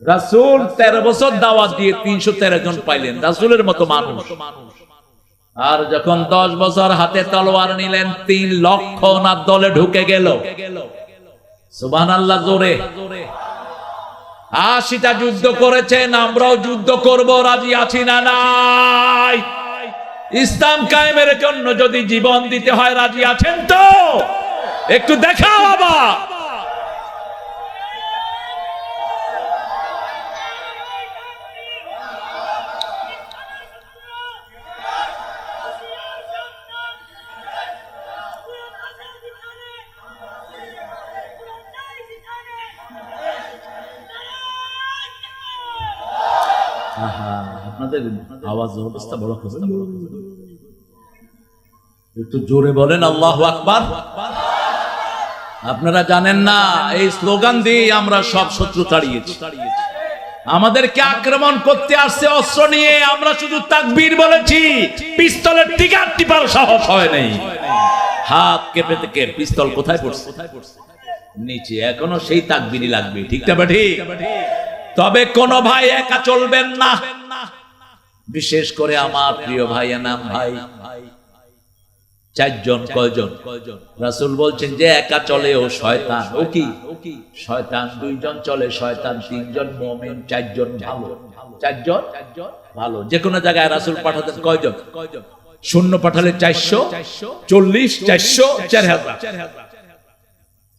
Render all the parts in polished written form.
রাসূল 13 বছর দাওয়াত দিয়ে 313 জন পাইলেন, রাসূলের মতো মানুষ। আর যখন 10 বছর হাতে তলোয়ার নিলেন, 3 লক্ষ না দলে ঢুকে গেল। সুবহানাল্লাহ জোরে। 80টা যুদ্ধ করেছেন, আমরাও যুদ্ধ করব, রাজি আছি না নাই? ইসলাম কায়েমের জন্য যদি জীবন দিতে হয় রাজি আছেন তো? একটু দেখাও বাবা। আপনাদের আওয়াজ অবস্থা বড়, একটু জোরে বলেন আল্লাহু আকবার। আপনারা জানেন না, এই স্লোগান দিয়ে আমরা সব শত্রু তাড়িয়েছি। আমাদেরকে আক্রমণ করতে আসছে অস্ত্র নিয়ে, আমরা শুধু তাকবীর বলেছি, পিস্তলের টিকার টিপার সাহস হয় নাই। হাত কেঁপে থেকে পিস্তল কোথায় পড়ছে? নিচে। এখনো সেই তাকবীরই লাগবে, ঠিক না ঠিক? তবে কোন ভাই একা চলবেন না, বিশেষ করে আমার প্রিয় ভাই এনাম ভাই। 4 জন। কয়জন? রাসূল বলছেন যে একা চলে ও শয়তান। ও কি শয়তান? 2 জন চলে শয়তান, 3 জন মুমিন, 4 জন ভালো। 4 জন ভালো। যে কোনো জায়গায় রাসূল পাঠাতেন কয়জন? শূন্য পাঠালে 440, 400, 4000।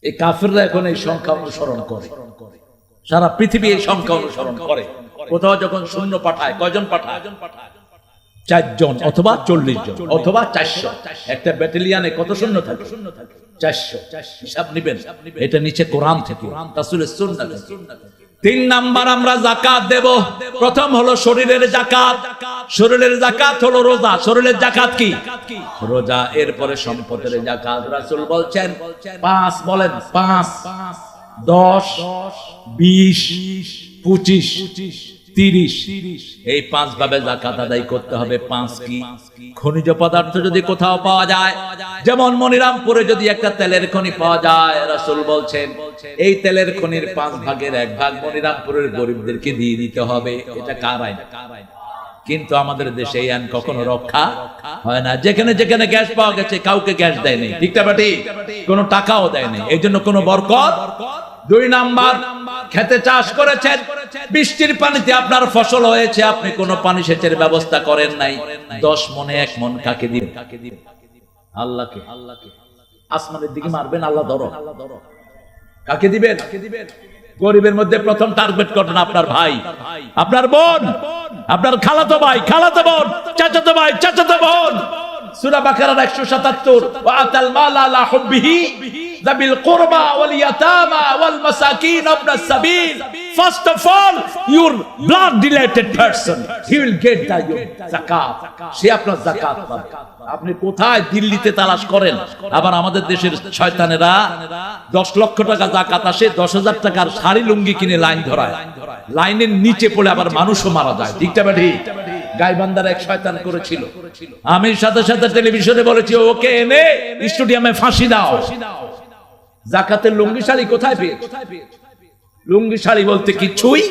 এই কাফেররা এখন এই সংখ্যা অনুসরণ করে, সারা পৃথিবী এই সংখ্যা অনুসরণ করে। কোথাও যখন শূন্য পাঠায়, কয়জন পাঠায়? 4 জন অথবা 40 জন অথবা 400। একটা ব্যাটালিয়নে কত শূন্য থাকে? 400। হিসাব নেবেন, এটা নিচে কোরআন থেকে, রাসূলের সুন্নাহ থেকে। 3 নাম্বার আমরা যাকাত দেব। প্রথম হলো শরীরের যাকাত। শরীরের যাকাত হলো রোজা। শরীরের যাকাত কি? রোজা। এরপরে সম্পদের যাকাত। রাসূল বলছেন 5, বলেন 5, 10, 20, 25, 30। এই 5 ভাবে যাকাত আদায় করতে হবে। 5 কি? খনিজ পদার্থ যদি কোথাও পাওয়া যায়, যেমন মনিরামপুরে যদি একটা তেলের খনি পাওয়া যায়, রাসূল বলছেন এই তেলের খনির 5 ভাগের 1 ভাগ মনিরামপুরের গরিবদেরকে দিয়ে দিতে হবে। এটা কার আইন? কিন্তু আমাদের দেশে এই আইন কখনো রক্ষা হয় না। যেখানে যেখানে গ্যাস পাওয়া গেছে, কাউকে গ্যাস দেয় নাই, ঠিক না ঠিক? কোনো টাকাও দেয় নাই, এই জন্য কোনো বরকত। 2 নাম্বার, খেতে চাষ করেছেন, বৃষ্টির পানিতে আপনার ফসল হয়েছে, আপনি কোনো পানি সেচের ব্যবস্থা করেন নাই, 10 মনে 1 মন কাকে দিবেন? আল্লাহকে। আসমানের দিকে মারবেন, আল্লাহ ধরো। কাকে দিবেন? গরিবের মধ্যে প্রথম টার্গেট করবেন আপনার ভাই, আপনার বোন, আপনার খালাতো ভাই, খালাতো বোন, চাচাতো ভাই, চাচাতো বোন। সূরা বাকারার 177, ওয়া আতাল মাল আলা হুব্বিহি যাবিল কুরবা ওয়াল ইয়াতামা ওয়াল মাসাকিন ওয়াবনাস সাবিল। First of all, your blood related person, he will get the zakat. সে আপনার যাকাত পাবে। আপনি কোথায় দিল্লিতে তালাশ করেন, আবার আমাদের দেশের শয়তানেরা 10 লক্ষ টাকা যাকাত আসে, 10,000 টাকার শাড়ি লুঙ্গি কিনে লাইন ধরায়, লাইনের নিচে পড়ে আবার মানুষও মারা যায়, ঠিক না ঠিক? গাইবান্ধার এক শয়তান করেছিল, আমি সাথে সাথে টেলিভিশনে বলেছি ওকে এনে স্টেডিয়ামে ফাঁসি দাও। যাকাতের লুঙ্গি শাড়ি কোথায় পেয়েছে? লুঙ্গি শাড়ি বলতে কিছুই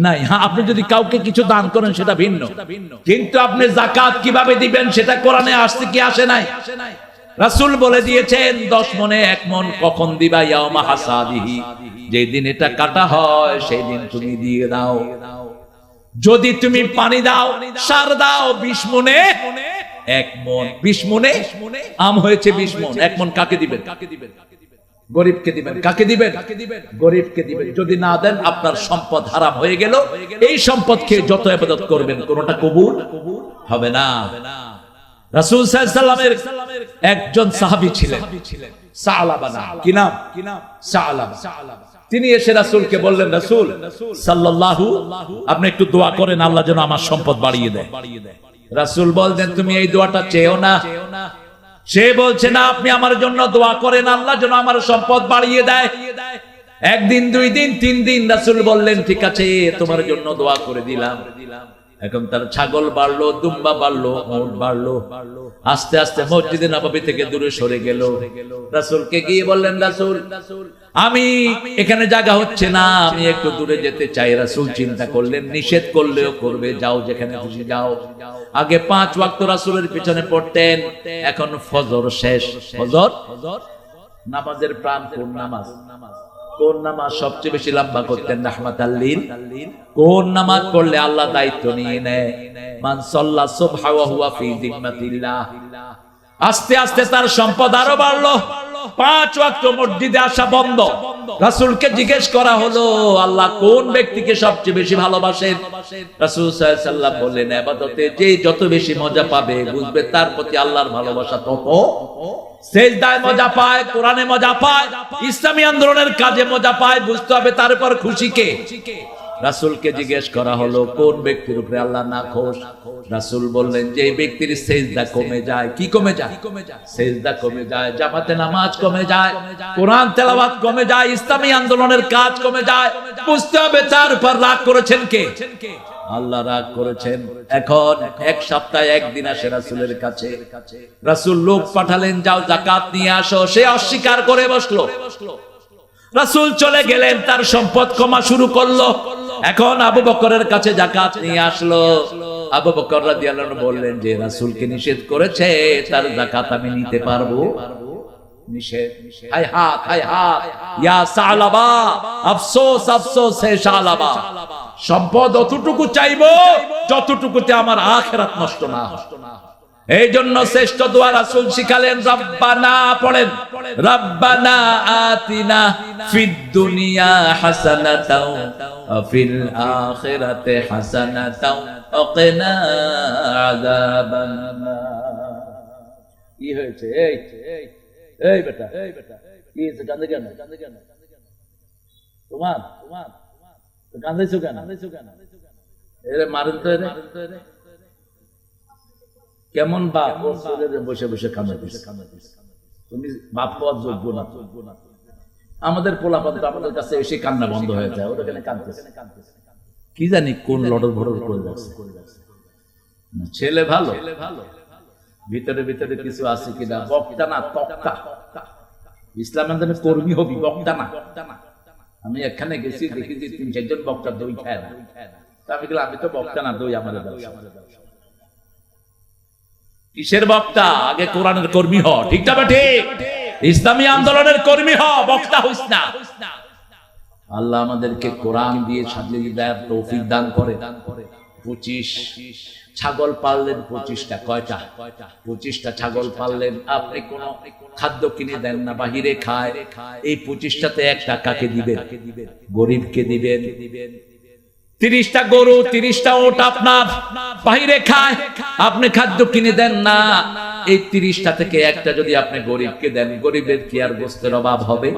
নাই। হ্যাঁ, আপনি যদি কাউকে কিছু দান করেন সেটা ভিন্ন, কিন্তু আপনি যাকাত কিভাবে দিবেন সেটা কোরআনে আসছে কি আসে নাই? রাসূল বলে দিয়েছেন 10 মনে 1 মন কখন দিবা? ইয়াউমা হাসাদিহি, যেই দিন এটা কাটা হয় সেই দিন তুমি দিয়ে দাও। যদি তুমি পানি দাও, সার দাও, 20 মনে 1 মন, 20 মনে আম হয়েছে 20 মন, 1 মন কাকে দিবেন? গরিবকে দিবেন। কাকে দিবেন? গরিবকে দিবেন। যদি না দেন আপনার সম্পদ হারাম হয়ে গেল। এই সম্পদ খেয়ে যত ইবাদত করবেন কোনটা কবুল হবে না। রাসূল সাল্লাল্লাহু আলাইহি ওয়াসাল্লামের একজন সাহাবী ছিলেন, সালাবা নাম। কি নাম? সালাবা। তিনি এসে রাসূলকে বললেন, রাসূল সাল্লাল্লাহু, আপনি একটু দোয়া করেন আল্লাহ যেন আমার সম্পদ বাড়িয়ে দেয়। রাসূল বললেন, তুমি এই দোয়াটা চেও না। সে বলছে, না, আপনি আমার জন্য দোয়া করেন আল্লাহ যেন আমার সম্পদ বাড়িয়ে দেয়। 1 দিন, 2 দিন, 3 দিন। রাসূল বললেন, ঠিক আছে, তোমার জন্য দোয়া করে দিলাম। এখন তার ছাগল বাড়লো, দুম্বা বাড়লো, উট বাড়লো। আস্তে আস্তে মসজিদে নববী থেকে দূরে সরে গেল। রাসূলকে গিয়ে বললেন, রাসূল আমি এখানে জায়গা হচ্ছে না, আমি একটু দূরে যেতে চাই। রাসূল চিন্তা করলেন, নিষেধ করলেও করবে, যাও যেখানে খুশি যাও। আগে 5 ওয়াক্ত রাসূলের পিছনে পড়তেন, এখন ফজর শেষ। ফজর নামাজের প্রাণ কোন নামাজ? কোন নামাজ সবচেয়ে বেশি লম্বা করতেন রাহমাতাল লিল? কোন নামাজ পড়লে আল্লাহ দায়িত্ব নিয়ে নেয়? মান সাল্লা সুবহা ওয়া হুয়া ফি জিম্মাতিল্লাহ। আস্তে আস্তে তার সম্পদ আরো বাড়লো। 5 ওয়াক্ত মসজিদে আসা বন্ধ। রাসূলকে জিজ্ঞেস করা হলো, আল্লাহ কোন ব্যক্তিকে সবচেয়ে বেশি ভালোবাসেন? রাসূল সাল্লাল্লাহু আলাইহি ওয়াসাল্লাম বললেন, ইবাদতে যে যত বেশি মজা পাবে, বুঝবে তার প্রতি আল্লাহর ভালোবাসা তত। সেজদায় মজা পায়, কোরআনে মজা পায়, ইসলামী আন্দোলনের কাজে মজা পায়, বুঝতে হবে তার উপর খুশি কে। রাসূলকে জিজ্ঞেস করা হলো, কোন ব্যক্তির উপরে আল্লাহ নাখোশ? রাসূল বললেন, যে ব্যক্তির সেজদা কমে যায়। কি কমে যায়? সেজদা কমে যায়, জামাতে নামাজ কমে যায়, কোরআন তেলাওয়াত কমে যায়, ইসলামী আন্দোলনের কাজ কমে যায়, বুঝতে হবে তার উপর রাগ করেছেন কে? আল্লাহ রাগ করেছেন। এখন 1 সপ্তাহে 1 দিন আসে রাসূলের কাছে। রাসূল লোক পাঠালেন, যাও যাকাত নিয়ে আসো। সে অস্বীকার করে বসলো। রাসূল চলে গেলেন, তার সম্পদ কমা শুরু করলো। এখন আবু বকরের কাছে যাকাত নিয়ে আসলো। আবু বকর রাদিয়াল্লাহু আনহু বললেন যে রাসূলকে নিষেধ করেছে, তার যাকাত আমি নিতে পারবো? নিষেধ। হায় হাত, হায় হাত, ইয়া সালাবা, আফসোস আফসোস হে সালাবা। সম্পদ অতটুকু চাইবো যতটুকুতে আমার আখিরাত নষ্ট না হয়। এই জন্য শ্রেষ্ঠ দোয়া রাসূল শিখালেন, রব্বানা পড়েন, রব্বানা আতিনা ফিদ দুনিয়া হাসানাতাও ওয়া ফিল আখিরাতি হাসানাতাও ওয়া কিনা আযাবান নার। কি হয়েছে? এই বেটা, কি হয়েছে? কাঁদে কেন? তোমার তো কাঁদেছো কেন? এরে মারেন তো, এরে কেমন বাপ বসে বসে কাঁদাইছে? তুমি বাপ পাওয়ার যোগ্য না। আমাদের পোলাপান তো আমাদের কাছে এসে কান্না বন্ধ হয়ে যায়, ওরা কেন কাঁদতেছে? কি জানি কোন লড়র ভড়র করে যাচ্ছে। ছেলে ভালো, ভিতরে ভিতরে কিছু আছে কিনা। বক্তা না, তক্তা। ইসলাম আন্দোলনের কর্মী হবি, বক্তা না। আমি এখানে গেছি, দেখেছি 3-4 জন বক্তা দই খায় না। আমি গেলাম, আমি তো বক্তা না, দই আমাদের ব্যবসা। কিসের বক্তা? আগে কোরআনের কর্মী হ। ঠিক না ঠিক? ইসলামী আন্দোলনের কর্মী হ, বক্তা হইস না। আল্লাহ আমাদেরকে কোরআন দিয়ে সাজিয়ে দেওয়ার তৌফিক দান করে। 25 ছাগল পাললেন, 25টা। কয়টা? 25টা ছাগল পাললেন। আপনি কোন খাদ্য কিনে দেন না, বাহিরে খায়। এই 25টাতে 1 টাকাকে দিবেন, গরিবকে দিবেন। 30টা গরু, 30টা ওট আপনার বাহিরে খায়, আপনি খাদ্য কিনে দেন না। এই 30টা থেকে 1টা যদি আপনি গরিবকে দেন, গরিবের কি আর গোস্তের অভাব হবে?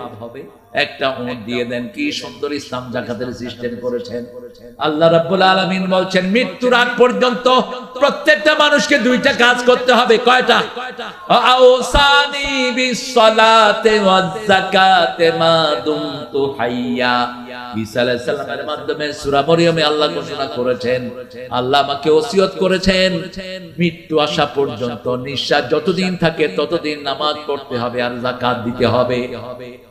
1টা ওট দিয়ে দেন। কি সুন্দর ইসলাম যাকাতের সিস্টেম করেছেন। আল্লাহ রাব্বুল আলামিন বলছেন, মৃত্যুর আগ পর্যন্ত প্রত্যেকটা মানুষকে 2টা কাজ করতে হবে। কয়টা? আওসানি বিসসালাতি ওয়াজ যাকাতি মা দুমতু হাইয়া। ঈসা আলাইহিস সালামের মাধ্যমে সূরা মরিয়মে আল্লাহ ঘোষণা করেছেন, আল্লাহ আমাকে ওসিয়ত করেছেন, মৃত্যু আসা পর্যন্ত নিঃশ্বাস যতদিন থাকে ততদিন নামাজ পড়তে হবে আর যাকাত দিতে হবে।